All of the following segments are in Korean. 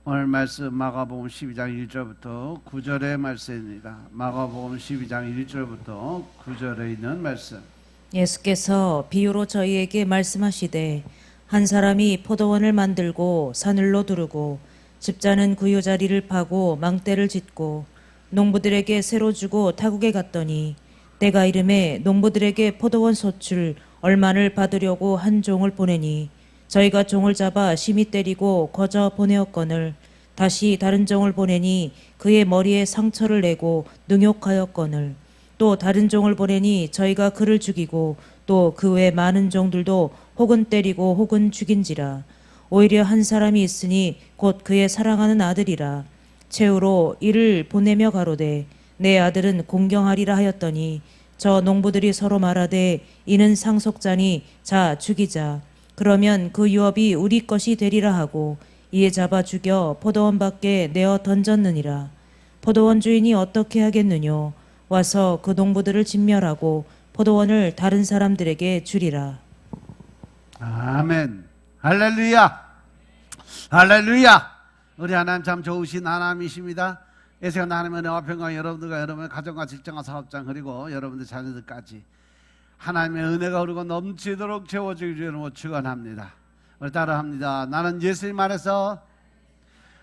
오늘 말씀 마가복음 12장 1절부터 9절의 말씀입니다. 마가복음 12장 1절부터 9절에 있는 말씀. 예수께서 비유로 저희에게 말씀하시되 한 사람이 포도원을 만들고 사늘로 두르고 집자는 구유자리를 파고 망대를 짓고 농부들에게 새로 주고 타국에 갔더니 때가 이름에 농부들에게 포도원 소출 얼마를 받으려고 한 종을 보내니 저희가 종을 잡아 심히 때리고 거저 보내었거늘 다시 다른 종을 보내니 그의 머리에 상처를 내고 능욕하였거늘 또 다른 종을 보내니 저희가 그를 죽이고 또 그 외 많은 종들도 혹은 때리고 혹은 죽인지라. 오히려 한 사람이 있으니 곧 그의 사랑하는 아들이라. 최후로 이를 보내며 가로되 내 아들은 공경하리라 하였더니 저 농부들이 서로 말하되 이는 상속자니 자 죽이자. 그러면 그 유업이 우리 것이 되리라 하고 이에 잡아 죽여 포도원 밖에 내어 던졌느니라. 포도원 주인이 어떻게 하겠느뇨? 와서 그 농부들을 진멸하고 포도원을 다른 사람들에게 주리라. 아멘. 할렐루야. 할렐루야. 우리 하나님 참 좋으신 하나님이십니다. 예수가 하나님의 은혜와 평강 여러분들과 여러분의 가정과 직장과 사업장 그리고 여러분들 자녀들까지 하나님의 은혜가 흐르고 넘치도록 채워주길 주로 축원합니다. 우리 따라합니다. 나는 예수님 안에서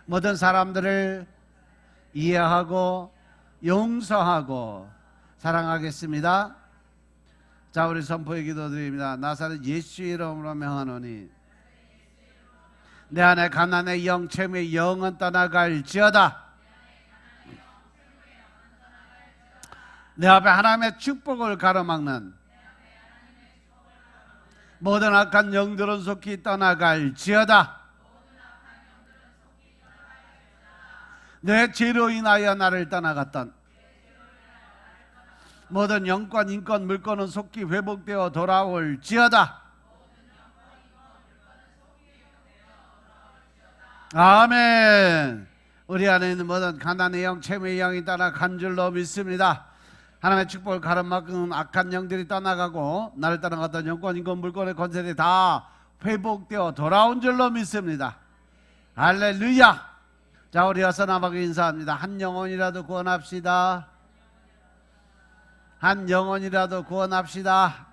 모든 사람들을 이해하고 용서하고 사랑하겠습니다. 자, 우리 선포의 기도드립니다. 나사렛 예수의 이름으로 명하노니 내 안에 가난의 영, 채무의 영은 떠나갈지어다. 내 앞에 하나님의 축복을 가로막는 모든 악한 영들은 속히 떠나갈지어다. 내 죄로 인하여 나를 떠나갔던 모든 영권, 인권, 물권은 속히 회복되어 돌아올지어다. 아멘. 우리 안에 있는 모든 가난의 영, 채무의 영이 떠나간 줄로 믿습니다. 하나님의 축복을 가로막은 악한 영들이 떠나가고 나를 떠나갔던 영권, 인권, 물권의 권세들이 다 회복되어 돌아온 줄로 믿습니다. 할렐루야. 자, 우리 어서 나밖에 인사합니다. 한 영혼이라도 구원합시다. 한 영혼이라도 구원합시다.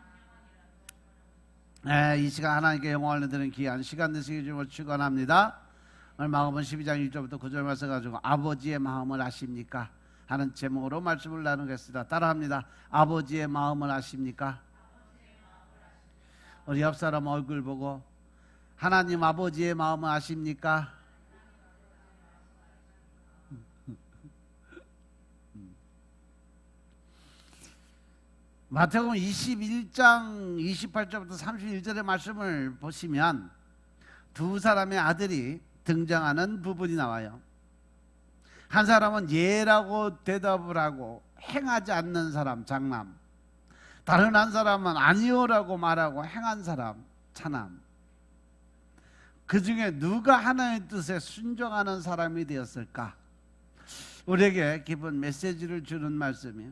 네, 이 시간 하나님께 영광을 드리는 귀한 시간 되시길 주님을 축원합니다. 오늘 마가복음 12장 1절부터 9절 말씀 가지고 아버지의 마음을 아십니까? 하는 제목으로 말씀을 나누겠습니다. 따라합니다. 아버지의 마음을 아십니까? 우리 옆 사람 얼굴 보고 하나님 아버지의 마음을 아십니까? 마태복음 21장 28절부터 31절의 말씀을 보시면 두 사람의 아들이 등장하는 부분이 나와요. 한 사람은 예라고 대답을 하고 행하지 않는 사람, 장남. 다른 한 사람은 아니오라고 말하고 행한 사람, 차남. 그 중에 누가 하나님의 뜻에 순종하는 사람이 되었을까? 우리에게 깊은 메시지를 주는 말씀이에요.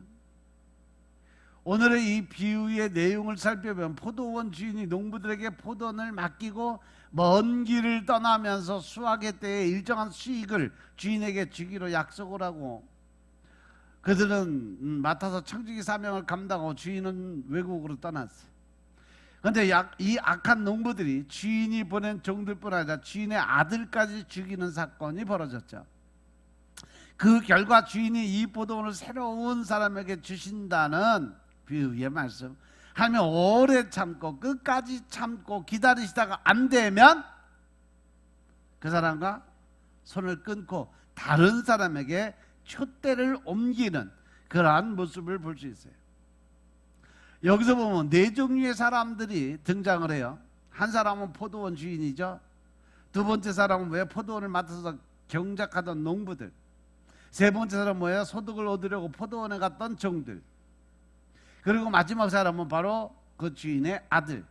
오늘의 이 비유의 내용을 살펴보면 포도원 주인이 농부들에게 포도원을 맡기고 먼 길을 떠나면서 수확의 때에 일정한 수익을 주인에게 주기로 약속을 하고 그들은 맡아서 청지기 사명을 감당하고 주인은 외국으로 떠났어요. 그런데 이 악한 농부들이 주인이 보낸 종들뿐 아니라 주인의 아들까지 죽이는 사건이 벌어졌죠. 그 결과 주인이 이 포도원을 새로운 사람에게 주신다는 비유의 말씀. 하나님이 오래 참고 끝까지 참고 기다리시다가 안 되면 그 사람과 손을 끊고 다른 사람에게 촛대를 옮기는 그러한 모습을 볼 수 있어요. 여기서 보면 네 종류의 사람들이 등장을 해요. 한 사람은 포도원 주인이죠. 두 번째 사람은 뭐예요? 포도원을 맡아서 경작하던 농부들. 세 번째 사람은 뭐예요? 소득을 얻으려고 포도원에 갔던 종들. 그리고 마지막 사람은 바로 그 주인의 아들.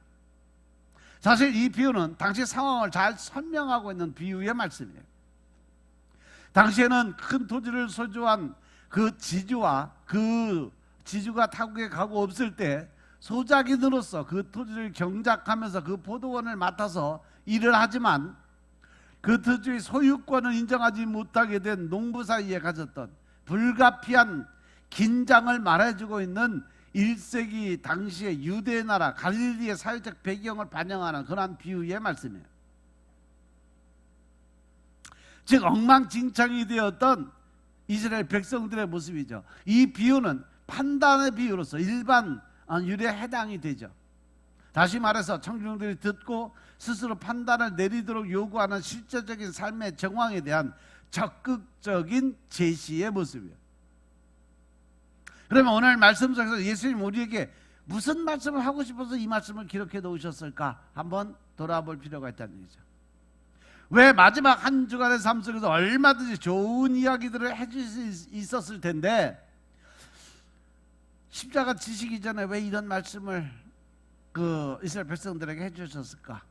사실 이 비유는 당시 상황을 잘 설명하고 있는 비유의 말씀이에요. 당시에는 큰 토지를 소유한 그 지주와 그 지주가 타국에 가고 없을 때 소작인으로서 그 토지를 경작하면서 그 포도원을 맡아서 일을 하지만 그 터주의 소유권을 인정하지 못하게 된 농부 사이에 가졌던 불가피한 긴장을 말해주고 있는 1세기 당시의 유대 나라 갈릴리의 사회적 배경을 반영하는 그러한 비유의 말씀이에요. 즉 엉망진창이 되었던 이스라엘 백성들의 모습이죠. 이 비유는 판단의 비유로서 일반 율에 해당이 되죠. 다시 말해서 청중들이 듣고 스스로 판단을 내리도록 요구하는 실제적인 삶의 정황에 대한 적극적인 제시의 모습이에요. 그러면 오늘 말씀 속에서 예수님 우리에게 무슨 말씀을 하고 싶어서 이 말씀을 기록해 놓으셨을까? 한번 돌아볼 필요가 있다는 얘기죠. 왜 마지막 한 주간의 삶 속에서 얼마든지 좋은 이야기들을 해줄 수 있었을 텐데 십자가 지시기 전에 왜 이런 말씀을 그 이스라엘 백성들에게 해주셨을까?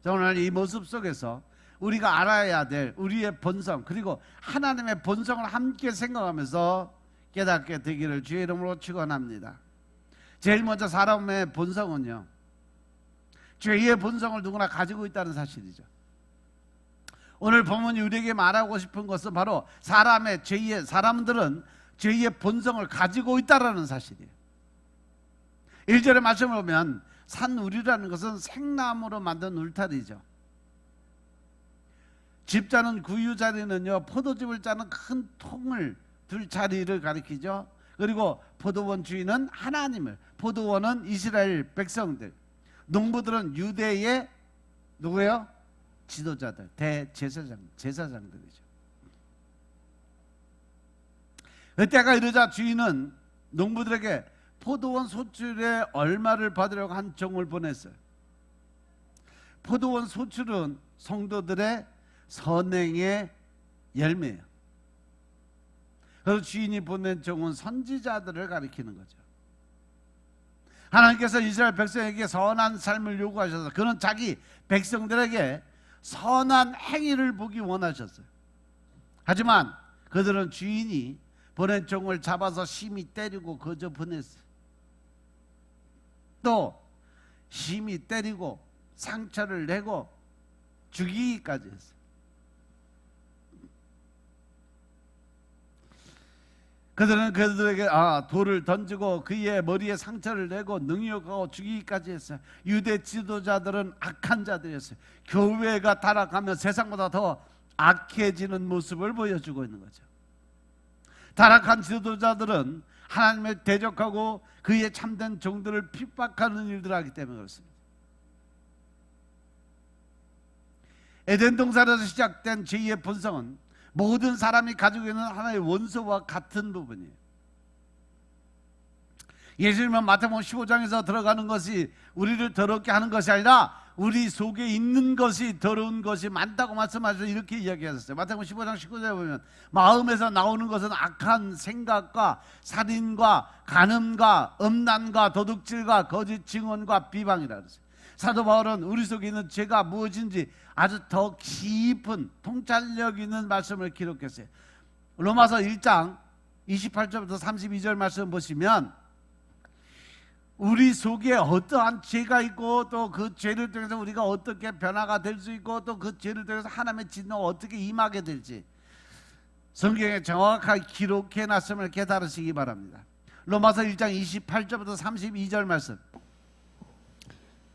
오늘 이 모습 속에서 우리가 알아야 될 우리의 본성, 그리고 하나님의 본성을 함께 생각하면서 깨닫게 되기를 주의 이름으로 축원합니다. 제일 먼저 사람의 본성은요, 죄의 본성을 누구나 가지고 있다는 사실이죠. 오늘 본문이 우리에게 말하고 싶은 것은 바로 사람들은 죄의 본성을 가지고 있다는 사실이에요. 1절의 말씀을 보면 산우리라는 것은 생나무로 만든 울타리죠. 집 짜는 구유자리는요, 포도즙을 짜는 큰 통을 둘 자리를 가리키죠. 그리고 포도원 주인은 하나님을, 포도원은 이스라엘 백성들, 농부들은 유대의 누구예요? 지도자들, 제사장들이죠. 그때가 이르자 주인은 농부들에게 포도원 소출에 얼마를 받으려고 한 종을 보냈어요. 포도원 소출은 성도들의 선행의 열매예요. 그래서 주인이 보낸 종은 선지자들을 가리키는 거죠. 하나님께서 이스라엘 백성에게 선한 삶을 요구하셔서 그는 자기 백성들에게 선한 행위를 보기 원하셨어요. 하지만 그들은 주인이 보낸 종을 잡아서 심히 때리고 거저 보냈어요. 또 심히 때리고 상처를 내고 죽이기까지 했어요. 그들은 그들에게 돌을 던지고 그의 머리에 상처를 내고 능욕하고 죽이기까지 했어요. 유대 지도자들은 악한 자들이었어요. 교회가 타락하면 세상보다 더 악해지는 모습을 보여주고 있는 거죠. 타락한 지도자들은 하나님을 대적하고 그의 참된 종들을 핍박하는 일들을 하기 때문에 그렇습니다. 에덴 동산에서 시작된 죄의 본성은 모든 사람이 가지고 있는 하나의 원소와 같은 부분이에요. 예수님은 마태복음 15장에서 들어가는 것이 우리를 더럽게 하는 것이 아니라 우리 속에 있는 것이 더러운 것이 많다고 말씀하셔서 이렇게 이야기하셨어요. 마태복음 15장 19절에 보면 마음에서 나오는 것은 악한 생각과 살인과 간음과 음란과 도둑질과 거짓 증언과 비방이라 그랬어요. 사도 바울은 우리 속에 있는 죄가 무엇인지 아주 더 깊은 통찰력 있는 말씀을 기록했어요. 로마서 1장 28절부터 32절 말씀 보시면 우리 속에 어떠한 죄가 있고 또 그 죄를 통해서 우리가 어떻게 변화가 될 수 있고 또 그 죄를 통해서 하나님의 진노가 어떻게 임하게 될지 성경에 정확하게 기록해 놨음을 깨달으시기 바랍니다. 로마서 1장 28절부터 32절 말씀.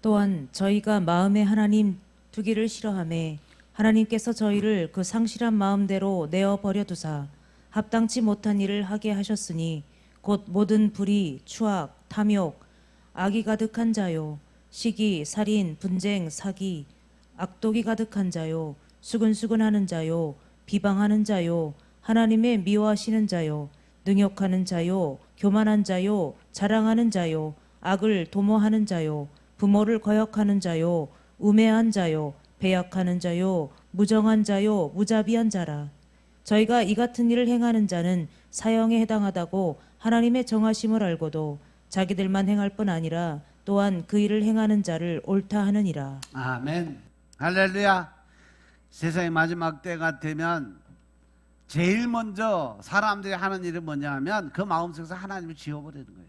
또한 저희가 마음에 하나님 두기를 싫어하매 하나님께서 저희를 그 상실한 마음대로 내어 버려 두사 합당치 못한 일을 하게 하셨으니 곧 모든 불의, 추악, 탐욕, 악이 가득한 자요, 시기, 살인, 분쟁, 사기, 악독이 가득한 자요, 수근수근하는 자요, 비방하는 자요, 하나님의 미워하시는 자요, 능욕하는 자요, 교만한 자요, 자랑하는 자요, 악을 도모하는 자요, 부모를 거역하는 자요, 우매한 자요, 배역하는 자요, 무정한 자요, 무자비한 자라. 저희가 이 같은 일을 행하는 자는 사형에 해당하다고 하나님의 정하심을 알고도 자기들만 행할 뿐 아니라 또한 그 일을 행하는 자를 옳다 하느니라. 아멘. 할렐루야. 세상의 마지막 때가 되면 제일 먼저 사람들이 하는 일이 뭐냐 하면 그 마음속에서 하나님을 지워버리는 거예요.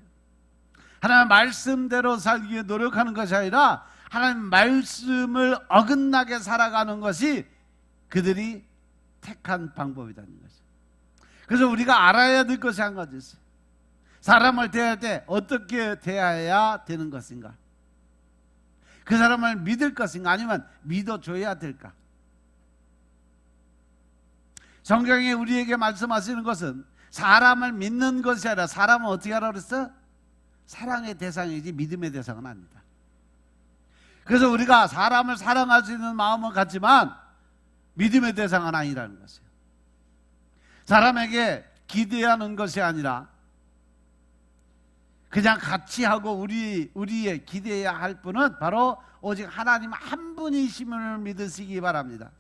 하나님 말씀대로 살기 위해 노력하는 것이 아니라 하나님 말씀을 어긋나게 살아가는 것이 그들이 택한 방법이라는 거죠. 그래서 우리가 알아야 될 것이 한 가지 있어요. 사람을 대할 때 어떻게 대해야 되는 것인가? 그 사람을 믿을 것인가? 아니면 믿어줘야 될까? 성경이 우리에게 말씀하시는 것은 사람을 믿는 것이 아니라 사람은 어떻게 하라고 그랬어? 사랑의 대상이지 믿음의 대상은 아니다. 그래서 우리가 사람을 사랑할 수 있는 마음은 같지만 믿음의 대상은 아니라는 것이에요. 사람에게 기대하는 것이 아니라 그냥 같이 하고 우리의 기대해야 할 분은 바로 오직 하나님 한 분이심을 믿으시기 바랍니다.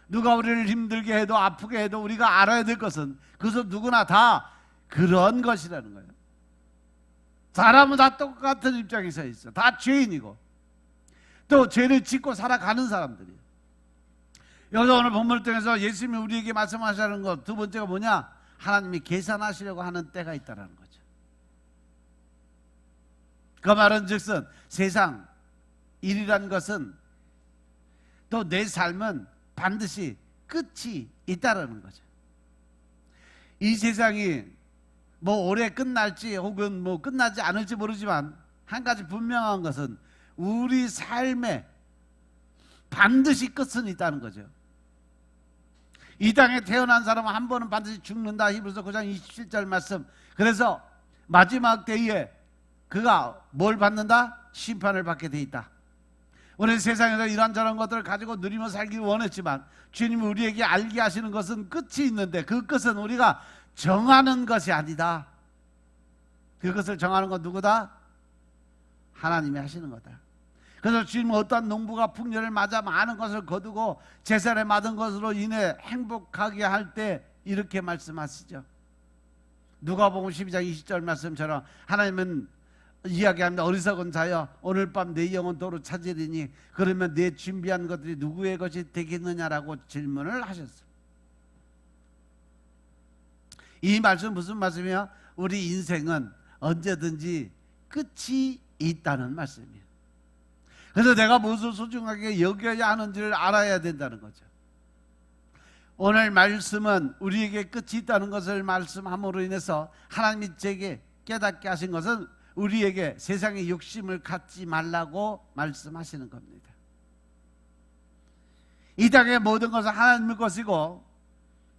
누가 우리를 힘들게 해도 아프게 해도 우리가 알아야 될 것은 그것은 누구나 다 그런 것이라는 거예요. 사람은 다 똑같은 입장에 서 있어. 다 죄인이고 또 죄를 짓고 살아가는 사람들이에요. 여기서 오늘 본문을 통해서 예수님이 우리에게 말씀하시는 것 두 번째가 뭐냐? 하나님이 계산하시려고 하는 때가 있다는 거죠. 그 말은 즉슨 세상 일이란 것은 또 내 삶은 반드시 끝이 있다라는 거죠. 이 세상이 뭐 오래 끝날지 혹은 뭐 끝나지 않을지 모르지만 한 가지 분명한 것은 우리 삶에 반드시 끝은 있다는 거죠. 이 땅에 태어난 사람은 한 번은 반드시 죽는다. 히브리서 9장 27절 말씀. 그래서 마지막 때에 그가 뭘 받는다? 심판을 받게 돼 있다. 오늘 세상에서 이런저런 것들을 가지고 누리며 살기를 원했지만 주님이 우리에게 알게 하시는 것은 끝이 있는데 그 끝은 우리가 정하는 것이 아니다. 그것을 정하는 건 누구다? 하나님이 하시는 거다. 그래서 주님은 어떠한 농부가 풍년을 맞아 많은 것을 거두고 제사를 받은 것으로 인해 행복하게 할 때 이렇게 말씀하시죠. 누가복음 12장 20절 말씀처럼 하나님은 이야기합니다. 어리석은 자여 오늘 밤 내 영혼 도로 찾으리니 그러면 내 준비한 것들이 누구의 것이 되겠느냐라고 질문을 하셨어요. 이 말씀은 무슨 말씀이에요? 우리 인생은 언제든지 끝이 있다는 말씀이에요. 그래서 내가 무엇을 소중하게 여겨야 하는지를 알아야 된다는 거죠. 오늘 말씀은 우리에게 끝이 있다는 것을 말씀함으로 인해서 하나님이 제게 깨닫게 하신 것은 우리에게 세상의 욕심을 갖지 말라고 말씀하시는 겁니다. 이 땅의 모든 것은 하나님의 것이고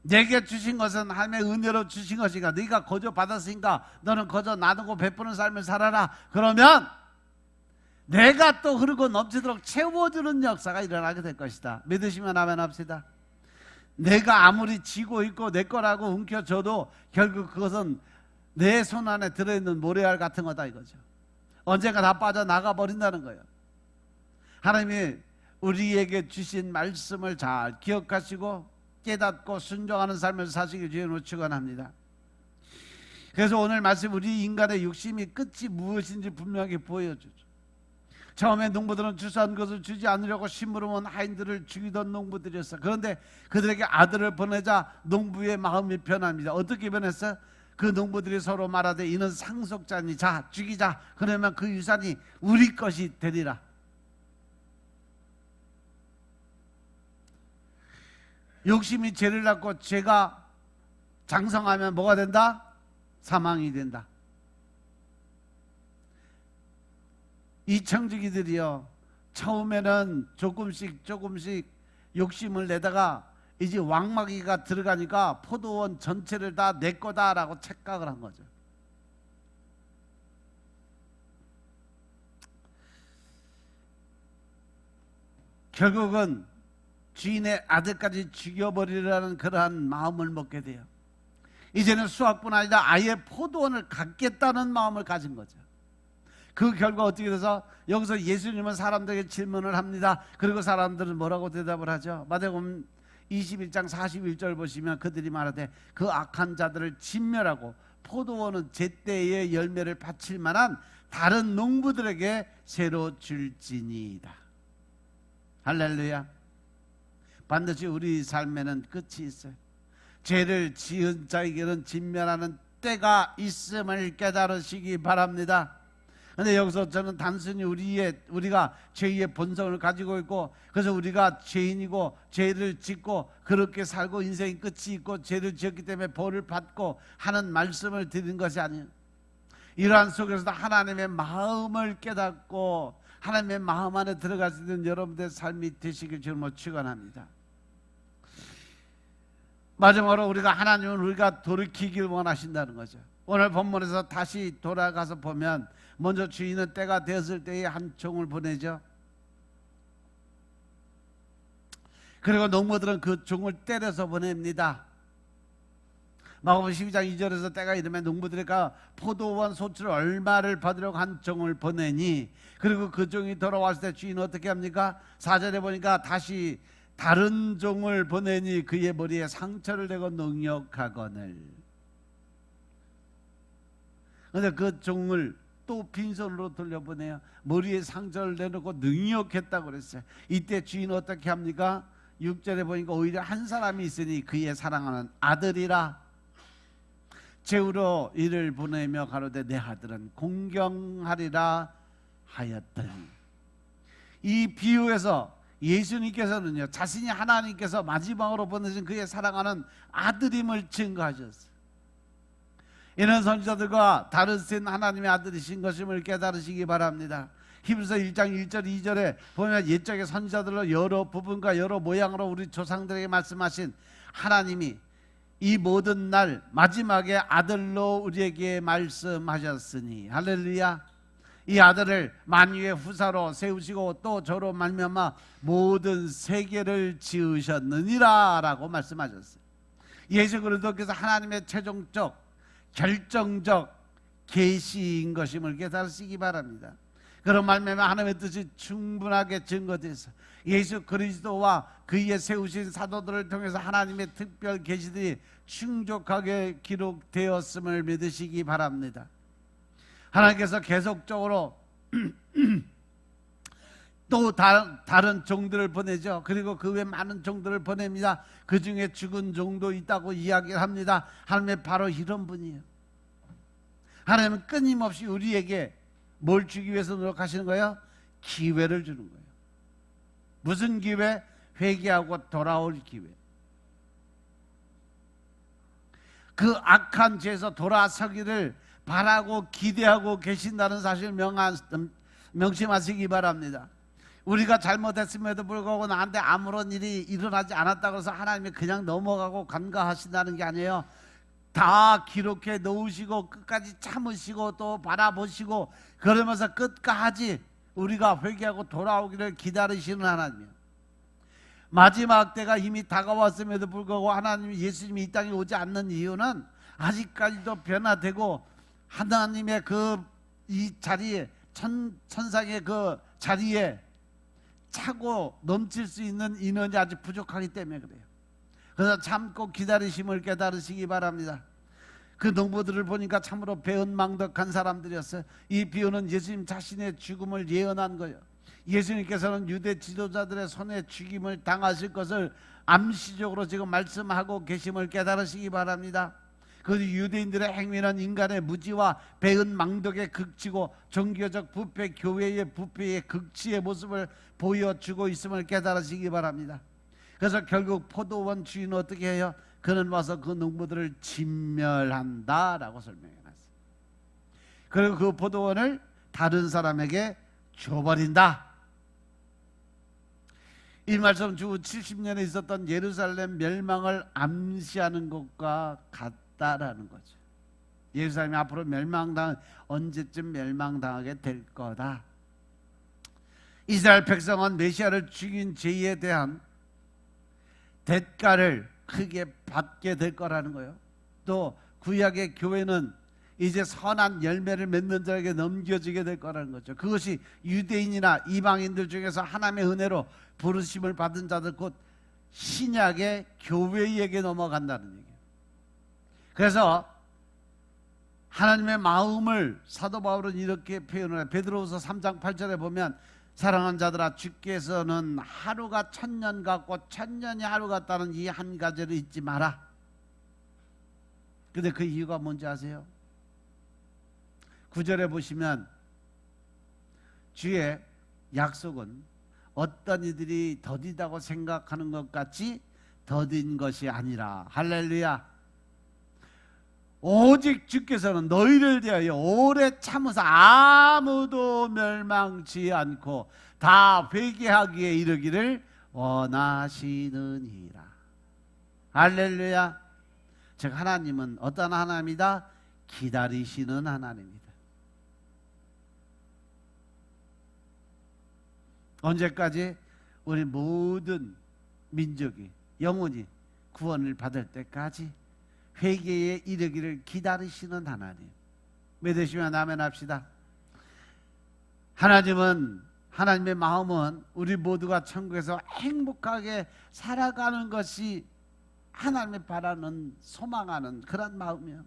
내게 주신 것은 하나님의 은혜로 주신 것이니까 네가 거저 받았으니까 너는 거저 나누고 베푸는 삶을 살아라. 그러면 내가 또 흐르고 넘치도록 채워주는 역사가 일어나게 될 것이다. 믿으시면 아멘 합시다. 내가 아무리 쥐고 있고 내 거라고 움켜줘도 결국 그것은 내 손 안에 들어있는 모래알 같은 거다 이거죠. 언젠가 다 빠져나가 버린다는 거예요. 하나님이 우리에게 주신 말씀을 잘 기억하시고 깨닫고 순종하는 삶을 사시길 주님으로 축원합니다. 그래서 오늘 말씀 우리 인간의 욕심이 끝이 무엇인지 분명하게 보여주죠. 처음에 농부들은 주사한 것을 주지 않으려고 심부름한 하인들을 죽이던 농부들이었어. 그런데 그들에게 아들을 보내자 농부의 마음이 변합니다. 어떻게 변했어? 그 농부들이 서로 말하되 이는 상속자니 자 죽이자. 그러면 그 유산이 우리 것이 되리라. 욕심이 죄를 낳고 죄가 장성하면 뭐가 된다? 사망이 된다. 이 청지기들이요 처음에는 조금씩 욕심을 내다가 이제 왕마귀가 들어가니까 포도원 전체를 다 내 거다라고 착각을 한 거죠. 결국은 주인의 아들까지 죽여버리라는 그러한 마음을 먹게 돼요. 이제는 수확뿐 아니라 아예 포도원을 갖겠다는 마음을 가진 거죠. 그 결과 어떻게 돼서 여기서 예수님은 사람들에게 질문을 합니다. 그리고 사람들은 뭐라고 대답을 하죠? 마태복음 21장 41절 보시면 그들이 말하되 그 악한 자들을 진멸하고 포도원은 제때의 열매를 바칠 만한 다른 농부들에게 새로 줄지니이다. 할렐루야. 반드시 우리 삶에는 끝이 있어요. 죄를 지은 자에게는 진멸하는 때가 있음을 깨달으시기 바랍니다. 근데 여기서 저는 단순히 우리가 죄의 본성을 가지고 있고, 그래서 우리가 죄인이고 죄를 짓고 그렇게 살고 인생이 끝이 있고 죄를 지었기 때문에 벌을 받고 하는 말씀을 드린 것이 아니에요. 이러한 속에서도 하나님의 마음을 깨닫고 하나님의 마음 안에 들어갈 수 있는 여러분들의 삶이 되시길 주님으로 축원합니다. 마지막으로 우리가 하나님은 우리가 돌이키길 원하신다는 거죠. 오늘 본문에서 다시 돌아가서 보면 먼저 주인은 때가 되었을 때에 한 종을 보내죠. 그리고 농부들은 그 종을 때려서 보냅니다. 마가복음 12장 2절에서 때가 이르면 농부들과 포도원 소출을 얼마를 받으려고 한 종을 보내니, 그리고 그 종이 돌아왔을 때 주인은 어떻게 합니까? 4절에 보니까 다시 다른 종을 보내니 그의 머리에 상처를 내고 능욕하거늘. 그런데 그 종을 또 빈손으로 돌려보내요. 머리에 상처를 내놓고 능욕했다고 그랬어요. 이때 주인은 어떻게 합니까? 6절에 보니까 오히려 한 사람이 있으니 그의 사랑하는 아들이라 제후로 이를 보내며 가로되 내 아들은 공경하리라 하였더니. 이 비유에서 예수님께서는요, 자신이 하나님께서 마지막으로 보내신 그의 사랑하는 아들임을 증거하셨어요. 이는 선지자들과 다르신 하나님의 아들이신 것임을 깨달으시기 바랍니다. 히브리서 1장 1절 2절에 보면 옛적의 선지자들로 여러 부분과 여러 모양으로 우리 조상들에게 말씀하신 하나님이 이 모든 날 마지막에 아들로 우리에게 말씀하셨으니, 할렐루야. 이 아들을 만유의 후사로 세우시고 또 저로 말미암아 모든 세계를 지으셨느니라 라고 말씀하셨어요. 예수 그리스도께서 하나님의 최종적 결정적 계시인 것임을 깨달으시기 바랍니다. 그런 말미암아 하나님의 뜻이 충분하게 증거돼서 예수 그리스도와 그의 세우신 사도들을 통해서 하나님의 특별 계시들이 충족하게 기록되었음을 믿으시기 바랍니다. 하나님께서 계속적으로 또 다른 종들을 보내죠. 그리고 그 외 많은 종들을 보냅니다. 그 중에 죽은 종도 있다고 이야기를 합니다. 하나님은 바로 이런 분이에요. 하나님은 끊임없이 우리에게 뭘 주기 위해서 노력하시는 거예요? 기회를 주는 거예요. 무슨 기회? 회개하고 돌아올 기회. 그 악한 죄에서 돌아서기를 바라고 기대하고 계신다는 사실을 명심하시기 바랍니다. 우리가 잘못했음에도 불구하고 나한테 아무런 일이 일어나지 않았다고 해서 하나님이 그냥 넘어가고 간과하신다는 게 아니에요. 다 기록해 놓으시고 끝까지 참으시고 또 바라보시고 그러면서 끝까지 우리가 회개하고 돌아오기를 기다리시는 하나님이에요. 마지막 때가 이미 다가왔음에도 불구하고 하나님이 예수님이 이 땅에 오지 않는 이유는 아직까지도 변화되고 하나님의 이 자리에 천상의 그 자리에 차고 넘칠 수 있는 인원이 아직 부족하기 때문에 그래요. 그래서 참고 기다리심을 깨달으시기 바랍니다. 그 농부들을 보니까 참으로 배은망덕한 사람들이었어요. 이 비유는 예수님 자신의 죽음을 예언한 거예요. 예수님께서는 유대 지도자들의 손에 죽임을 당하실 것을 암시적으로 지금 말씀하고 계심을 깨달으시기 바랍니다. 그 유대인들의 행위는 인간의 무지와 배은망덕의 극치고 종교적 부패, 교회의 부패의 극치의 모습을 보여주고 있음을 깨달으시기 바랍니다. 그래서 결국 포도원 주인은 어떻게 해요? 그는 와서 그 농부들을 진멸한다라고 설명해놨어요. 그리고 그 포도원을 다른 사람에게 줘버린다. 이 말씀은 주 70년에 있었던 예루살렘 멸망을 암시하는 것과 같다라는 거죠. 예루살렘이 앞으로 언제쯤 멸망당하게 될 거다. 이스라엘 백성은 메시아를 죽인 죄에 대한 대가를 크게 받게 될 거라는 거예요. 또 구약의 교회는 이제 선한 열매를 맺는 자에게 넘겨지게 될 거라는 거죠. 그것이 유대인이나 이방인들 중에서 하나님의 은혜로 부르심을 받은 자들 곧 신약의 교회에게 넘어간다는 얘기예요. 그래서 하나님의 마음을 사도 바울은 이렇게 표현을 해요. 베드로후서 3장 8절에 보면 사랑하는 자들아 주께서는 하루가 천년 같고 천년이 하루 같다는 이 한 가지를 잊지 마라. 근데 그 이유가 뭔지 아세요? 9절에 보시면 주의 약속은 어떤 이들이 더디다고 생각하는 것 같이 더딘 것이 아니라, 할렐루야, 오직 주께서는 너희를 대하여 오래 참으사 아무도 멸망치 않고 다 회개하기에 이르기를 원하시느니라. 할렐루야. 즉 하나님은 어떤 하나님이다? 기다리시는 하나님이다. 언제까지? 우리 모든 민족이 영원히 구원을 받을 때까지 회개에 이르기를 기다리시는 하나님. 믿으시면 아멘 합시다. 하나님의 마음은 우리 모두가 천국에서 행복하게 살아가는 것이 하나님이 바라는, 소망하는 그런 마음이요.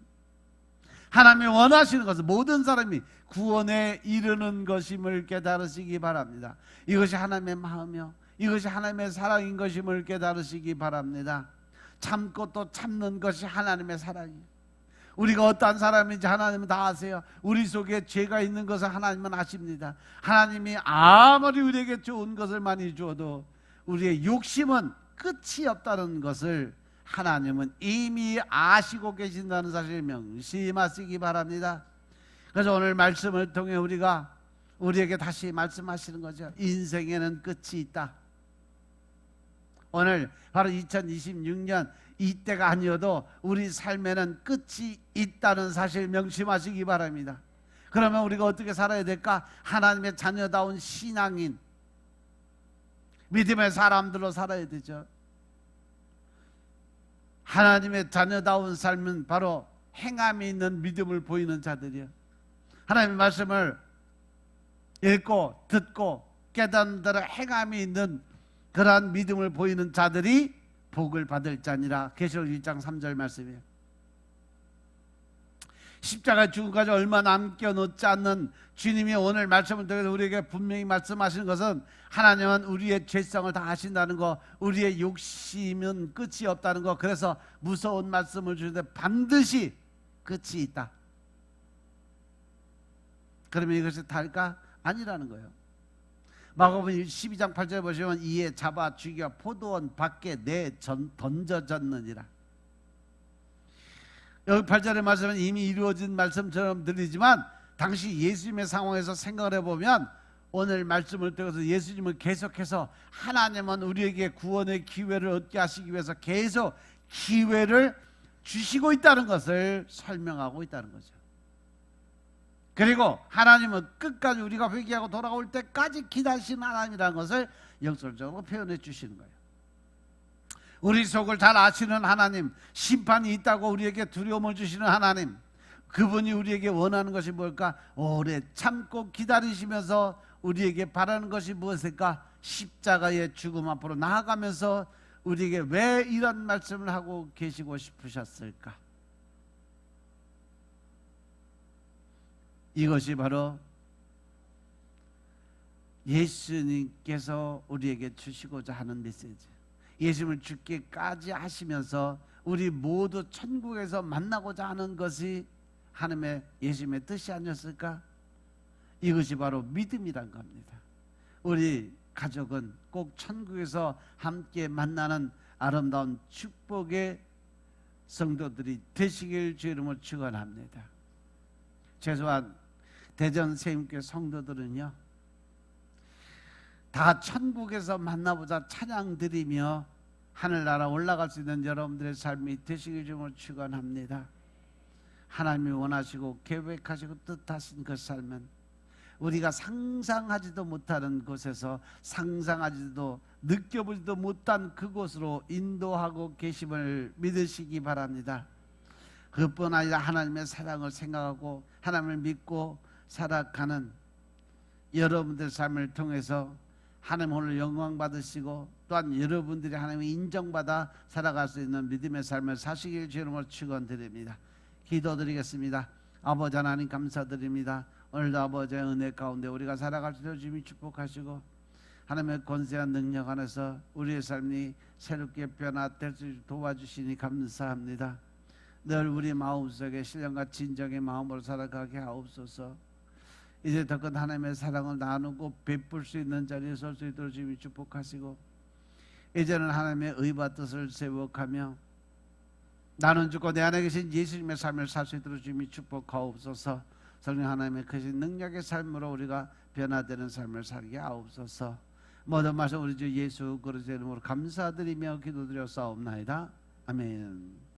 하나님이 원하시는 것은 모든 사람이 구원에 이르는 것임을 깨달으시기 바랍니다. 이것이 하나님의 마음이요, 이것이 하나님의 사랑인 것임을 깨달으시기 바랍니다. 참고 또 참는 것이 하나님의 사랑이에요. 우리가 어떠한 사람인지 하나님은 다 아세요. 우리 속에 죄가 있는 것을 하나님은 아십니다. 하나님이 아무리 우리에게 좋은 것을 많이 주어도 우리의 욕심은 끝이 없다는 것을 하나님은 이미 아시고 계신다는 사실을 명심하시기 바랍니다. 그래서 오늘 말씀을 통해 우리에게 다시 말씀하시는 거죠. 인생에는 끝이 있다. 오늘 바로 2026년 이때가 아니어도 우리 삶에는 끝이 있다는 사실 명심하시기 바랍니다. 그러면 우리가 어떻게 살아야 될까? 하나님의 자녀다운 신앙인, 믿음의 사람들로 살아야 되죠. 하나님의 자녀다운 삶은 바로 행함이 있는 믿음을 보이는 자들이요, 하나님의 말씀을 읽고 듣고 깨닫는 대로 행함이 있는 그러한 믿음을 보이는 자들이 복을 받을 자니라. 계시록 1장 3절 말씀이에요. 십자가 죽음까지 얼마 남겨놓지 않는 주님이 오늘 말씀을 통해서 우리에게 분명히 말씀하시는 것은, 하나님은 우리의 죄성을 다 아신다는 거, 우리의 욕심은 끝이 없다는 거. 그래서 무서운 말씀을 주는데 반드시 끝이 있다. 그러면 이것이 다일까? 아니라는 거예요. 마가복음 12장 8절 보시면 이에 잡아 죽여 포도원 밖에 던져졌느니라. 여기 8절의 말씀은 이미 이루어진 말씀처럼 들리지만 당시 예수님의 상황에서 생각을 해보면 오늘 말씀을 통해서 예수님은 계속해서 하나님은 우리에게 구원의 기회를 얻게 하시기 위해서 계속 기회를 주시고 있다는 것을 설명하고 있다는 거죠. 그리고 하나님은 끝까지 우리가 회개하고 돌아올 때까지 기다리시는 하나님이라는 것을 역설적으로 표현해 주시는 거예요. 우리 속을 잘 아시는 하나님, 심판이 있다고 우리에게 두려움을 주시는 하나님, 그분이 우리에게 원하는 것이 뭘까? 오래 참고 기다리시면서 우리에게 바라는 것이 무엇일까? 십자가의 죽음 앞으로 나아가면서 우리에게 왜 이런 말씀을 하고 계시고 싶으셨을까? 이것이 바로 예수님께서 우리에게 주시고자 하는 메시지, 예수님을 죽기까지 하시면서 우리 모두 천국에서 만나고자 하는 것이 하나님의, 예수님의 뜻이 아니었을까? 이것이 바로 믿음이란 겁니다. 우리 가족은 꼭 천국에서 함께 만나는 아름다운 축복의 성도들이 되시길 주 이름으로 축원합니다. 최소한 대전 세임교회 성도들은요, 다 천국에서 만나보자 찬양 드리며 하늘나라 올라갈 수 있는 여러분들의 삶이 되시길 주님으로 축원합니다. 하나님이 원하시고 계획하시고 뜻하신 그 삶은 우리가 상상하지도 못하는 곳에서, 상상하지도 느껴보지도 못한 그곳으로 인도하고 계심을 믿으시기 바랍니다. 그뿐 아니라 하나님의 사랑을 생각하고 하나님을 믿고 살아가는 여러분들 삶을 통해서 하나님 오늘 영광 받으시고, 또한 여러분들이 하나님의 인정받아 살아갈 수 있는 믿음의 삶을 사시길 주님으로 축원드립니다. 기도드리겠습니다. 아버지 하나님 감사드립니다. 오늘도 아버지의 은혜 가운데 우리가 살아갈 수 있도록 주님이 축복하시고 하나님의 권세한 능력 안에서 우리의 삶이 새롭게 변화될 수 있도록 도와주시니 감사합니다. 늘 우리 마음속에 신령과 진정의 마음으로 살아가게 하옵소서. 이제 더 큰 하나님의 사랑을 나누고 베풀 수 있는 자리에 설 수 있도록 주님이 축복하시고, 이제는 하나님의 의와 뜻을 세워가며 나는 죽고 내 안에 계신 예수님의 삶을 살 수 있도록 주님이 축복하옵소서. 성령 하나님의 크신 능력의 삶으로 우리가 변화되는 삶을 살게 하옵소서. 모든 말씀 우리 주 예수 그리스도의 이름으로 감사드리며 기도드려 싸움나이다. 아멘.